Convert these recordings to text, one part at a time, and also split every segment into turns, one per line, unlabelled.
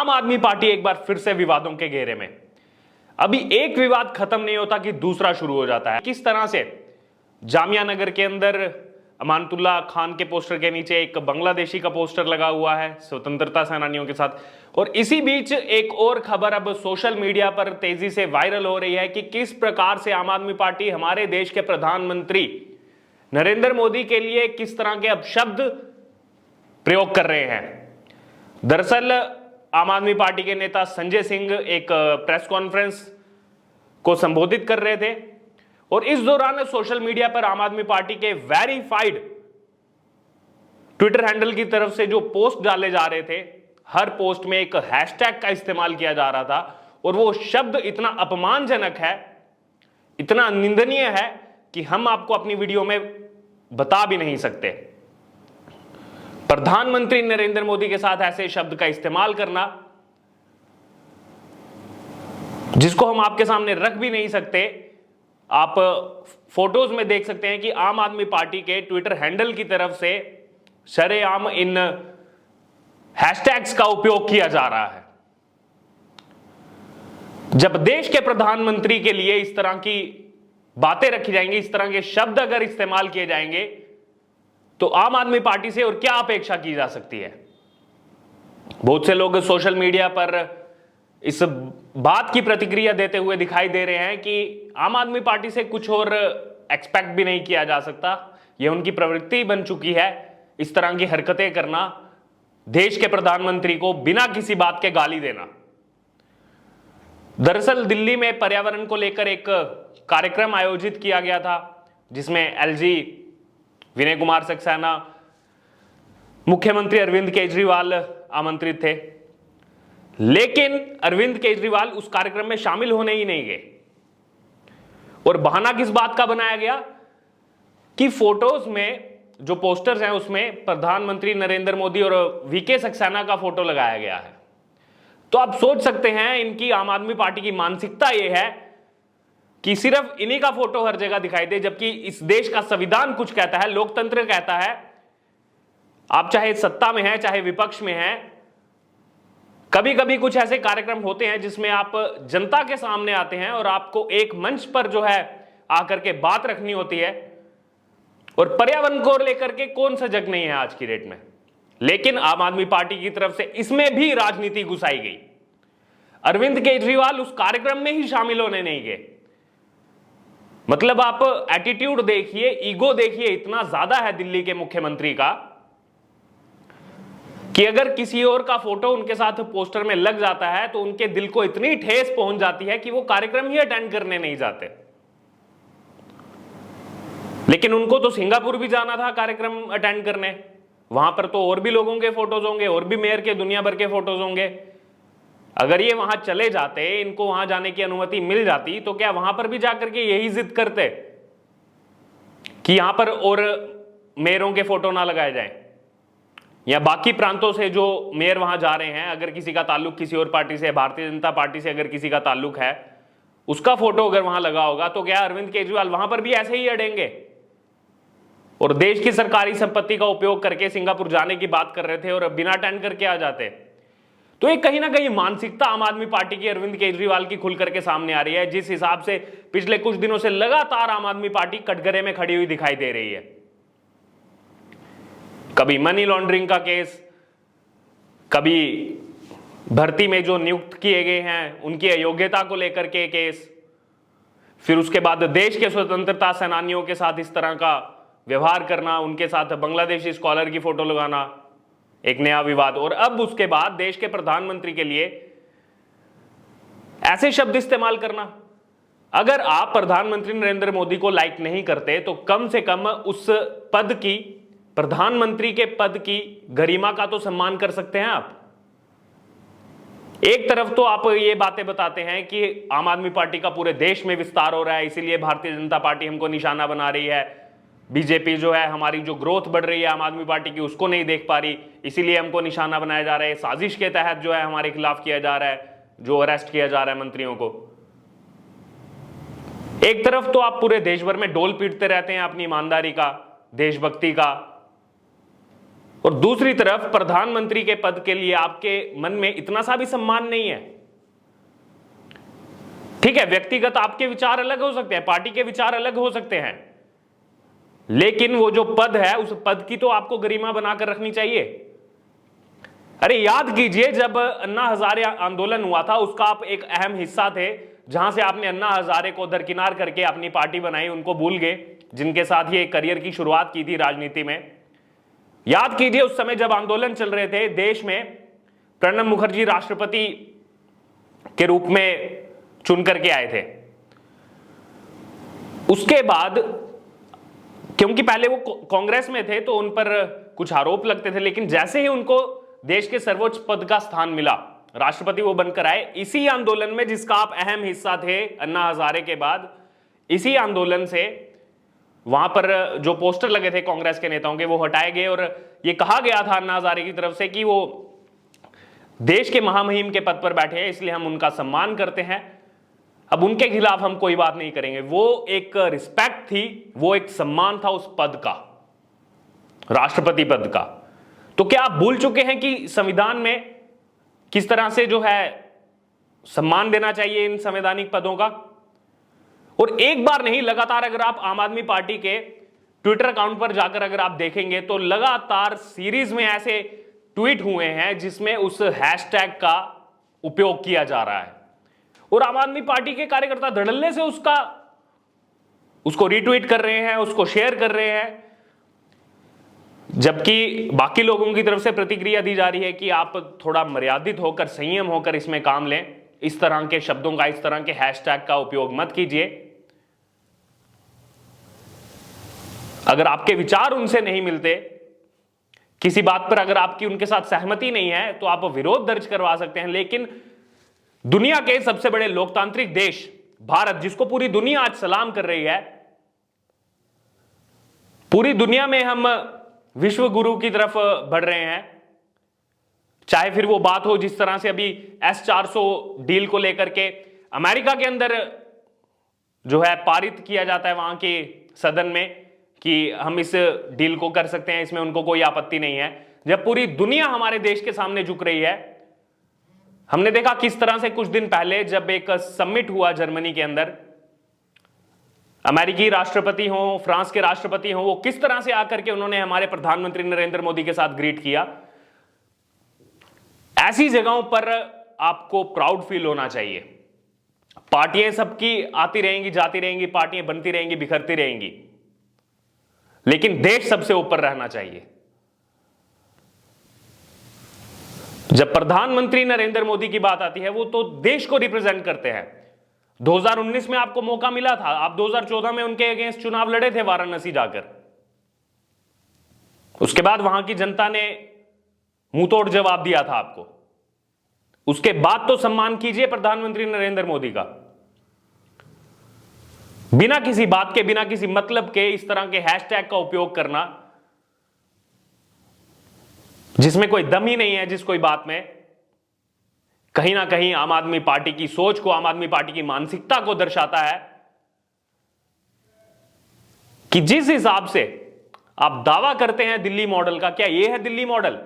आम आदमी पार्टी एक बार फिर से विवादों के घेरे में। अभी एक विवाद खत्म नहीं होता कि दूसरा शुरू हो जाता है। किस तरह से जामिया नगर के अंदर अमानतुल्लाह खान के पोस्टर के नीचे एक बांग्लादेशी का पोस्टर लगा हुआ है स्वतंत्रता सेनानियों के साथ, और इसी बीच एक और खबर अब सोशल मीडिया पर तेजी से वायरल हो रही है कि किस प्रकार से आम आदमी पार्टी हमारे देश के प्रधानमंत्री नरेंद्र मोदी के लिए किस तरह के अपशब्द प्रयोग कर रहे हैं। दरअसल आम आदमी पार्टी के नेता संजय सिंह एक प्रेस कॉन्फ्रेंस को संबोधित कर रहे थे और इस दौरान सोशल मीडिया पर आम आदमी पार्टी के वेरीफाइड ट्विटर हैंडल की तरफ से जो पोस्ट डाले जा रहे थे, हर पोस्ट में एक हैशटैग का इस्तेमाल किया जा रहा था और वो शब्द इतना अपमानजनक है, इतना निंदनीय है कि हम आपको अपनी वीडियो में बता भी नहीं सकते। प्रधानमंत्री नरेंद्र मोदी के साथ ऐसे शब्द का इस्तेमाल करना, जिसको हम आपके सामने रख भी नहीं सकते। आप फोटोज में देख सकते हैं कि आम आदमी पार्टी के ट्विटर हैंडल की तरफ से शरेआम इन हैशटैग्स का उपयोग किया जा रहा है। जब देश के प्रधानमंत्री के लिए इस तरह की बातें रखी जाएंगी, इस तरह के शब्द अगर इस्तेमाल किए जाएंगे, तो आम आदमी पार्टी से और क्या अपेक्षा की जा सकती है। बहुत से लोग सोशल मीडिया पर इस बात की प्रतिक्रिया देते हुए दिखाई दे रहे हैं कि आम आदमी पार्टी से कुछ और एक्सपेक्ट भी नहीं किया जा सकता, यह उनकी प्रवृत्ति बन चुकी है इस तरह की हरकतें करना, देश के प्रधानमंत्री को बिना किसी बात के गाली देना। दरअसल दिल्ली में पर्यावरण को लेकर एक कार्यक्रम आयोजित किया गया था जिसमें एलजी विनय कुमार सक्सेना, मुख्यमंत्री अरविंद केजरीवाल आमंत्रित थे, लेकिन अरविंद केजरीवाल उस कार्यक्रम में शामिल होने ही नहीं गए। और बहाना किस बात का बनाया गया कि फोटोज में जो पोस्टर्स हैं उसमें प्रधानमंत्री नरेंद्र मोदी और वीके सक्सेना का फोटो लगाया गया है। तो आप सोच सकते हैं इनकी आम आदमी पार्टी की मानसिकता यह है कि सिर्फ इन्हीं का फोटो हर जगह दिखाई दे, जबकि इस देश का संविधान कुछ कहता है, लोकतंत्र कहता है, आप चाहे सत्ता में हैं चाहे विपक्ष में हैं, कभी कभी कुछ ऐसे कार्यक्रम होते हैं जिसमें आप जनता के सामने आते हैं और आपको एक मंच पर जो है आकर के बात रखनी होती है। और पर्यावरण को लेकर के कौन सजग नहीं है आज की डेट में, लेकिन आम आदमी पार्टी की तरफ से इसमें भी राजनीति घुसाई गई। अरविंद केजरीवाल उस कार्यक्रम में ही शामिल होने नहीं गए। मतलब आप एटीट्यूड देखिए, ईगो देखिए, इतना ज्यादा है दिल्ली के मुख्यमंत्री का कि अगर किसी और का फोटो उनके साथ पोस्टर में लग जाता है तो उनके दिल को इतनी ठेस पहुंच जाती है कि वो कार्यक्रम ही अटेंड करने नहीं जाते। लेकिन उनको तो सिंगापुर भी जाना था कार्यक्रम अटेंड करने, वहां पर तो और भी लोगों के फोटोज होंगे, और भी मेयर के दुनिया भर के फोटोज होंगे। अगर ये वहां चले जाते, इनको वहां जाने की अनुमति मिल जाती, तो क्या वहां पर भी जाकर के यही जिद करते कि यहां पर और मेयरों के फोटो ना लगाए जाएं, या बाकी प्रांतों से जो मेयर वहां जा रहे हैं, अगर किसी का ताल्लुक किसी और पार्टी से, भारतीय जनता पार्टी से अगर किसी का ताल्लुक है, उसका फोटो अगर वहां लगा होगा, तो क्या अरविंद केजरीवाल वहां पर भी ऐसे ही अड़ेंगे और देश की सरकारी संपत्ति का उपयोग करके सिंगापुर जाने की बात कर रहे थे और बिना अटेंड करके आ जाते। तो ये कहीं ना कहीं मानसिकता आम आदमी पार्टी की अरविंद केजरीवाल की खुल करके सामने आ रही है, जिस हिसाब से पिछले कुछ दिनों से लगातार आम आदमी पार्टी कटघरे में खड़ी हुई दिखाई दे रही है। कभी मनी लॉन्ड्रिंग का केस, कभी भर्ती में जो नियुक्त किए गए हैं उनकी अयोग्यता को लेकर के केस, फिर उसके बाद देश के स्वतंत्रता सेनानियों के साथ इस तरह का व्यवहार करना, उनके साथ बांग्लादेशी स्कॉलर की फोटो लगाना, एक नया विवाद, और अब उसके बाद देश के प्रधानमंत्री के लिए ऐसे शब्द इस्तेमाल करना। अगर आप प्रधानमंत्री नरेंद्र मोदी को लाइक नहीं करते तो कम से कम उस पद की, प्रधानमंत्री के पद की गरिमा का तो सम्मान कर सकते हैं आप। एक तरफ तो आप ये बातें बताते हैं कि आम आदमी पार्टी का पूरे देश में विस्तार हो रहा है, इसीलिए भारतीय जनता पार्टी हमको निशाना बना रही है, बीजेपी जो है हमारी जो ग्रोथ बढ़ रही है आम आदमी पार्टी की उसको नहीं देख पा रही, इसीलिए हमको निशाना बनाया जा रहा है, साजिश के तहत जो है हमारे खिलाफ किया जा रहा है, जो अरेस्ट किया जा रहा है मंत्रियों को। एक तरफ तो आप पूरे देश भर में डोल पीटते रहते हैं अपनी ईमानदारी का, देशभक्ति का, और दूसरी तरफ प्रधानमंत्री के पद के लिए आपके मन में इतना सा भी सम्मान नहीं है। ठीक है, व्यक्तिगत आपके विचार अलग हो सकते हैं, पार्टी के विचार अलग हो सकते हैं, लेकिन वो जो पद है उस पद की तो आपको गरिमा बनाकर रखनी चाहिए। अरे याद कीजिए, जब अन्ना हजारे आंदोलन हुआ था उसका आप एक अहम हिस्सा थे, जहां से आपने अन्ना हजारे को दरकिनार करके अपनी पार्टी बनाई, उनको भूल गए, जिनके साथ ये करियर की शुरुआत की थी राजनीति में। याद कीजिए उस समय जब आंदोलन चल रहे थे देश में, प्रणब मुखर्जी राष्ट्रपति के रूप में चुन करके आए थे। उसके बाद क्योंकि पहले वो कांग्रेस में थे तो उन पर कुछ आरोप लगते थे, लेकिन जैसे ही उनको देश के सर्वोच्च पद का स्थान मिला, राष्ट्रपति वो बनकर आए, इसी आंदोलन में जिसका आप अहम हिस्सा थे अन्ना हजारे के बाद, इसी आंदोलन से वहां पर जो पोस्टर लगे थे कांग्रेस के नेताओं के वो हटाए गए और ये कहा गया था अन्ना हजारे की तरफ से कि वो देश के महामहिम के पद पर बैठे हैं, इसलिए हम उनका सम्मान करते हैं, अब उनके खिलाफ हम कोई बात नहीं करेंगे। वो एक रिस्पेक्ट थी, वो एक सम्मान था उस पद का, राष्ट्रपति पद का। तो क्या आप भूल चुके हैं कि संविधान में किस तरह से जो है सम्मान देना चाहिए इन संवैधानिक पदों का? और एक बार नहीं, लगातार अगर आप आम आदमी पार्टी के ट्विटर अकाउंट पर जाकर अगर आप देखेंगे तो लगातार सीरीज में ऐसे ट्वीट हुए हैं जिसमें उस हैशटैग का उपयोग किया जा रहा है और आम आदमी पार्टी के कार्यकर्ता धड़ल्ले से उसको रीट्वीट कर रहे हैं, उसको शेयर कर रहे हैं, जबकि बाकी लोगों की तरफ से प्रतिक्रिया दी जा रही है कि आप थोड़ा मर्यादित होकर, संयम होकर इसमें काम लें, इस तरह के शब्दों का, इस तरह के हैशटैग का उपयोग मत कीजिए। अगर आपके विचार उनसे नहीं मिलते, किसी बात पर अगर आपकी उनके साथ सहमति नहीं है तो आप विरोध दर्ज करवा सकते हैं, लेकिन दुनिया के सबसे बड़े लोकतांत्रिक देश भारत, जिसको पूरी दुनिया आज सलाम कर रही है, पूरी दुनिया में हम विश्व गुरु की तरफ बढ़ रहे हैं, चाहे फिर वो बात हो जिस तरह से अभी S-400 डील को लेकर के अमेरिका के अंदर जो है पारित किया जाता है वहां के सदन में कि हम इस डील को कर सकते हैं, इसमें उनको कोई आपत्ति नहीं है। जब पूरी दुनिया हमारे देश के सामने झुक रही है, हमने देखा किस तरह से कुछ दिन पहले जब एक समिट हुआ जर्मनी के अंदर, अमेरिकी राष्ट्रपति हो, फ्रांस के राष्ट्रपति हो, वो किस तरह से आकर के उन्होंने हमारे प्रधानमंत्री नरेंद्र मोदी के साथ ग्रीट किया। ऐसी जगहों पर आपको प्राउड फील होना चाहिए। पार्टियां सबकी आती रहेंगी, जाती रहेंगी, पार्टियां बनती रहेंगी, बिखरती रहेंगी, लेकिन देश सबसे ऊपर रहना चाहिए। जब प्रधानमंत्री नरेंद्र मोदी की बात आती है, वो तो देश को रिप्रेजेंट करते हैं। 2019 में आपको मौका मिला था, आप 2014 में उनके अगेंस्ट चुनाव लड़े थे वाराणसी जाकर, उसके बाद वहां की जनता ने मुंहतोड़ जवाब दिया था आपको। उसके बाद तो सम्मान कीजिए प्रधानमंत्री नरेंद्र मोदी का। बिना किसी बात के, बिना किसी मतलब के इस तरह के हैशटैग का उपयोग करना, जिसमें कोई दम ही नहीं है, जिस कोई बात में, कहीं ना कहीं आम आदमी पार्टी की सोच को, आम आदमी पार्टी की मानसिकता को दर्शाता है कि जिस हिसाब से आप दावा करते हैं दिल्ली मॉडल का, क्या यह है दिल्ली मॉडल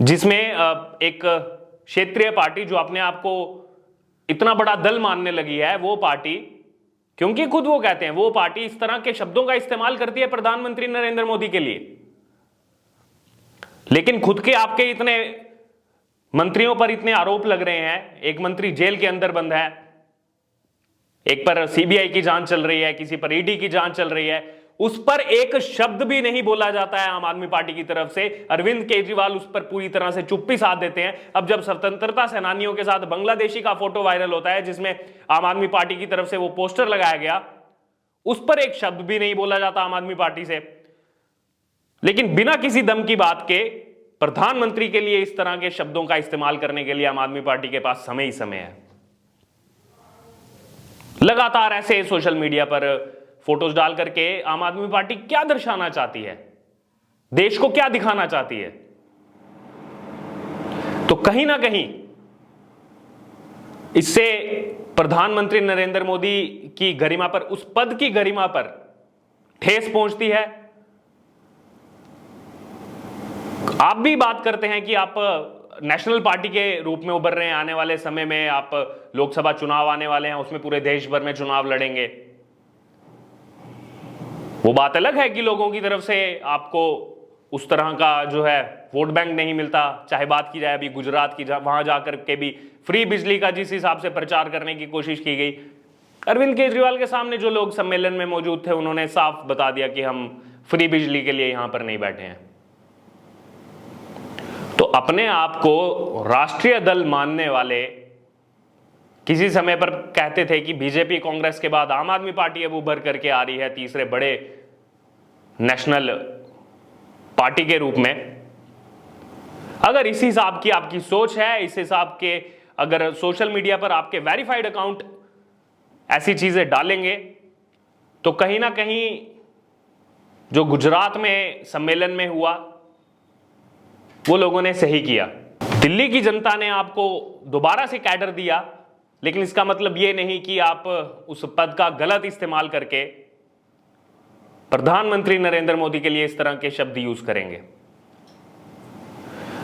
जिसमें एक क्षेत्रीय पार्टी जो अपने आप को इतना बड़ा दल मानने लगी है, वो पार्टी, क्योंकि खुद वो कहते हैं, वो पार्टी इस तरह के शब्दों का इस्तेमाल करती है प्रधानमंत्री नरेंद्र मोदी के लिए, लेकिन खुद के आपके इतने मंत्रियों पर इतने आरोप लग रहे हैं। एक मंत्री जेल के अंदर बंद है, एक पर सीबीआई की जांच चल रही है, किसी पर ईडी की जांच चल रही है, उस पर एक शब्द भी नहीं बोला जाता है आम आदमी पार्टी की तरफ से। अरविंद केजरीवाल उस पर पूरी तरह से चुप्पी साध देते हैं। अब जब स्वतंत्रता सेनानियों के साथ बांग्लादेशी का फोटो वायरल होता है जिसमें आम आदमी पार्टी की तरफ से वो पोस्टर लगाया गया, उस पर एक शब्द भी नहीं बोला जाता आम आदमी पार्टी से। लेकिन बिना किसी दम की बात के प्रधानमंत्री के लिए इस तरह के शब्दों का इस्तेमाल करने के लिए आम आदमी पार्टी के पास समय ही समय है। लगातार ऐसे सोशल मीडिया पर फोटोज डाल करके आम आदमी पार्टी क्या दर्शाना चाहती है, देश को क्या दिखाना चाहती है? तो कहीं ना कहीं इससे प्रधानमंत्री नरेंद्र मोदी की गरिमा पर, उस पद की गरिमा पर ठेस पहुंचती है। आप भी बात करते हैं कि आप नेशनल पार्टी के रूप में उभर रहे हैं, आने वाले समय में आप लोकसभा चुनाव आने वाले हैं, उसमें पूरे देश भर में चुनाव लड़ेंगे। वो बात अलग है कि लोगों की तरफ से आपको उस तरह का जो है वोट बैंक नहीं मिलता। चाहे बात की जाए अभी गुजरात की, वहां जाकर के भी फ्री बिजली का जिस हिसाब से प्रचार करने की कोशिश की गई, अरविंद केजरीवाल के सामने जो लोग सम्मेलन में मौजूद थे उन्होंने साफ बता दिया कि हम फ्री बिजली के लिए यहां पर नहीं बैठे हैं। तो अपने आप को राष्ट्रीय दल मानने वाले किसी समय पर कहते थे कि बीजेपी कांग्रेस के बाद आम आदमी पार्टी अब उभर करके आ रही है तीसरे बड़े नेशनल पार्टी के रूप में। अगर इस हिसाब की आपकी सोच है, इस हिसाब के अगर सोशल मीडिया पर आपके वेरीफाइड अकाउंट ऐसी चीजें डालेंगे, तो कहीं ना कहीं जो गुजरात में सम्मेलन में हुआ वो लोगों ने सही किया। दिल्ली की जनता ने आपको दोबारा से कैडर दिया, लेकिन इसका मतलब यह नहीं कि आप उस पद का गलत इस्तेमाल करके प्रधानमंत्री नरेंद्र मोदी के लिए इस तरह के शब्द यूज करेंगे।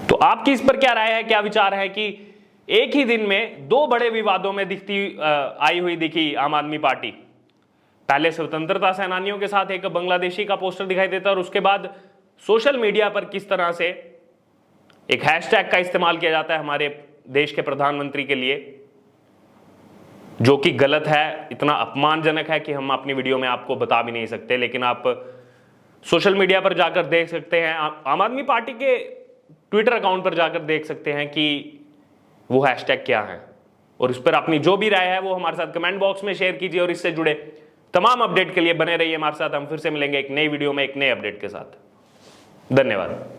तो आपकी इस पर क्या राय है, क्या विचार है कि एक ही दिन में दो बड़े विवादों में आई हुई दिखी आम आदमी पार्टी। पहले स्वतंत्रता सेनानियों के साथ एक बांग्लादेशी का पोस्टर दिखाई देता और उसके बाद सोशल मीडिया पर किस तरह से एक हैशटैग का इस्तेमाल किया जाता है हमारे देश के प्रधानमंत्री के लिए, जो कि गलत है, इतना अपमानजनक है कि हम अपनी वीडियो में आपको बता भी नहीं सकते। लेकिन आप सोशल मीडिया पर जाकर देख सकते हैं, आम आदमी पार्टी के ट्विटर अकाउंट पर जाकर देख सकते हैं कि वो हैशटैग क्या है। और इस पर अपनी जो भी राय है वो हमारे साथ कमेंट बॉक्स में शेयर कीजिए और इससे जुड़े तमाम अपडेट के लिए बने रहिए हमारे साथ। हम फिर से मिलेंगे एक नई वीडियो में एक नए अपडेट के साथ। धन्यवाद।